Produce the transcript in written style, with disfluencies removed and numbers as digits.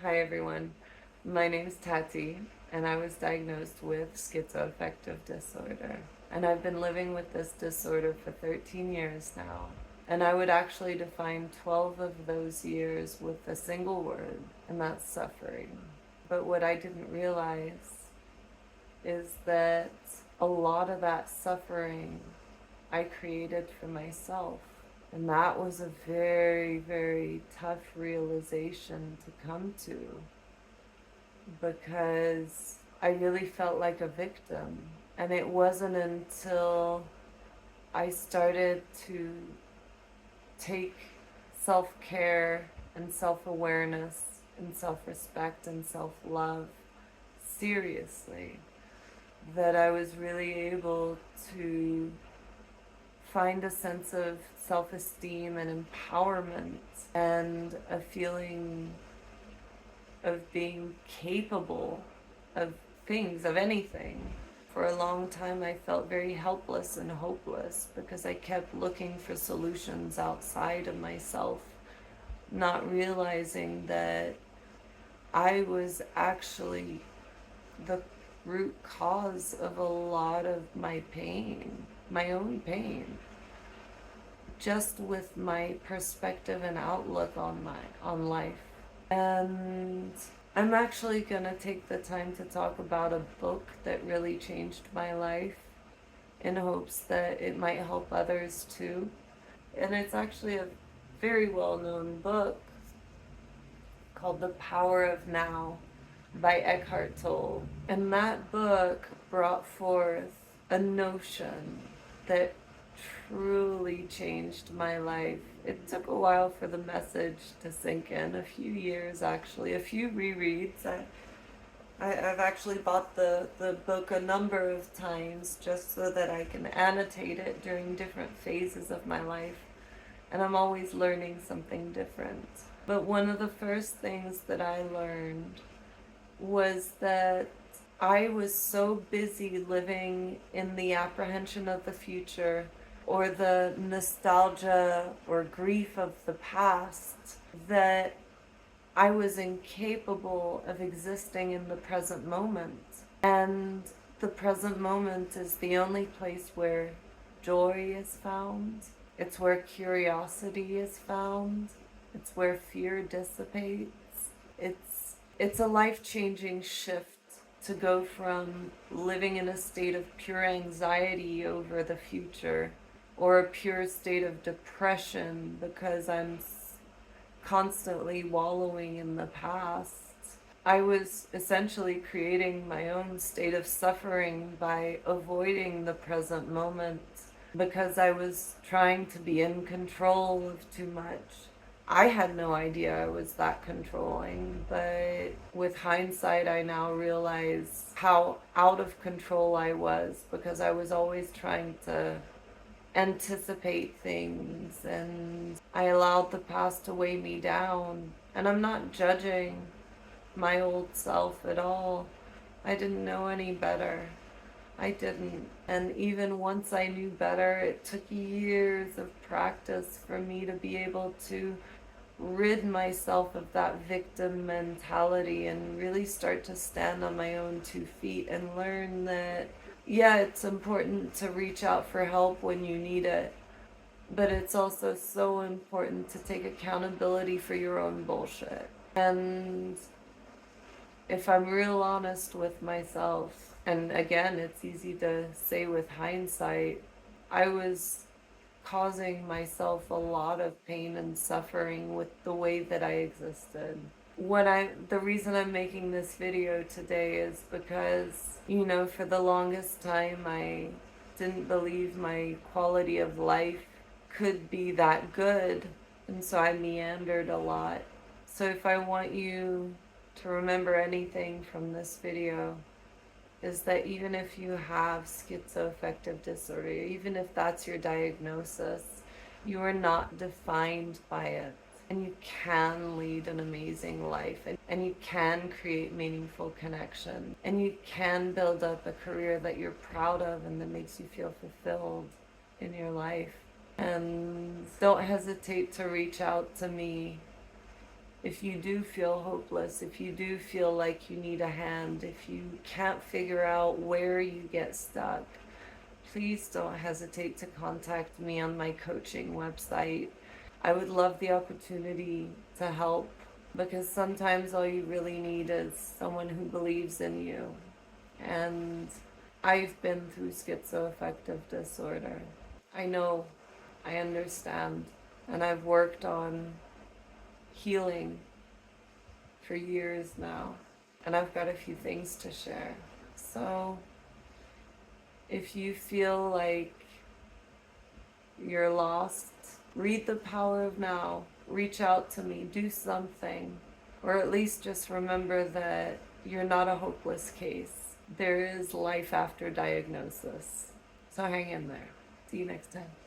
Hi everyone, my name is Tati and I was diagnosed with schizoaffective disorder. And I've been living with this disorder for 13 years now. And I would actually define 12 of those years with a single word, and that's suffering. But what I didn't realize is that a lot of that suffering I created for myself. And that was a very, very tough realization to come to because I really felt like a victim. And it wasn't until I started to take self-care and self-awareness and self-respect and self-love seriously that I was really able to find a sense of self-esteem and empowerment and a feeling of being capable of things, of anything. For a long time, I felt very helpless and hopeless because I kept looking for solutions outside of myself, not realizing that I was actually the root cause of a lot of my pain, my own pain, just with my perspective and outlook on life. And I'm actually gonna take the time to talk about a book that really changed my life in hopes that it might help others too. And it's actually a very well-known book called The Power of Now by Eckhart Tolle. And that book brought forth a notion that truly changed my life. It took a while for the message to sink in, a few years actually, a few rereads. I've actually bought the book a number of times just so that I can annotate it during different phases of my life. And I'm always learning something different. But one of the first things that I learned was that I was so busy living in the apprehension of the future or the nostalgia or grief of the past that I was incapable of existing in the present moment. And the present moment is the only place where joy is found. It's where curiosity is found. It's where fear dissipates. It's a life-changing shift to go from living in a state of pure anxiety over the future or a pure state of depression because I'm constantly wallowing in the past. I was essentially creating my own state of suffering by avoiding the present moment because I was trying to be in control of too much. I had no idea I was that controlling, but with hindsight, I now realize how out of control I was because I was always trying to anticipate things and I allowed the past to weigh me down. And I'm not judging my old self at all. I didn't know any better. I didn't. And even once I knew better, it took years of practice for me to be able to rid myself of that victim mentality and really start to stand on my own 2 feet and learn that, yeah, it's important to reach out for help when you need it, but it's also so important to take accountability for your own bullshit. And if I'm real honest with myself, and again, it's easy to say with hindsight, I was causing myself a lot of pain and suffering with the way that I existed. The reason I'm making this video today is because, for the longest time I didn't believe my quality of life could be that good, and so I meandered a lot. So if I want you to remember anything from this video, is that even if you have schizoaffective disorder, even if that's your diagnosis, you are not defined by it. And you can lead an amazing life, and you can create meaningful connection, and you can build up a career that you're proud of and that makes you feel fulfilled in your life. And don't hesitate to reach out to me If you do feel hopeless, if you do feel like you need a hand, if you can't figure out where you get stuck, please don't hesitate to contact me on my coaching website. I would love the opportunity to help, because sometimes all you really need is someone who believes in you. And I've been through schizoaffective disorder. I know, I understand, and I've worked on healing for years now, and I've got a few things to share. So if you feel like you're lost, read The Power of Now, reach out to me, do something, or at least just remember that you're not a hopeless case. There is life after diagnosis. So hang in there. See you next time.